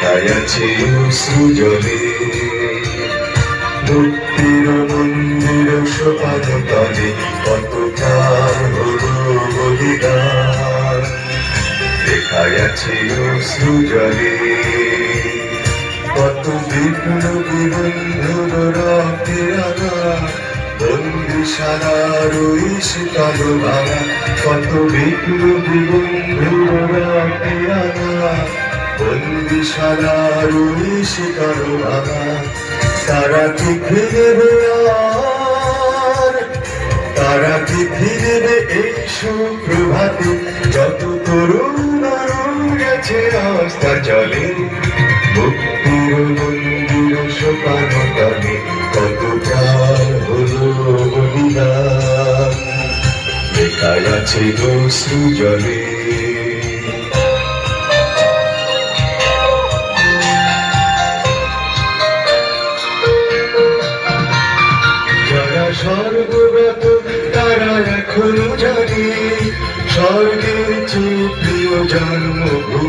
লেখায় আছে অশ্রুজলে মুক্তির মন্দির সোপান তলে কত প্রাণ হলো বলিদান লেখায় আছে অশ্রুজলে কত বিপ্লবী বন্ধুর রক্তের আঘাত বন্দিশালার ওই শীতল ভাঙা কত বিপ্লবী বন্ধুর রক্তের আঘাত বন্দিশালার ওই শীতল ভাঙা তারা কি ফিরবে আর তারা কি ফিরবে এই সুপ্রভাতে যত তরুণ গেছে রাস্তা চলে মুক্তির মন্দির সোপান তলে কত প্রাণ হলো বলিদান লেখায় আছে অশ্রুজলে যারা স্বর্গগত তারা এখনো জানে স্বর্গের চেয়ে প্রিয় জন্মভূমি।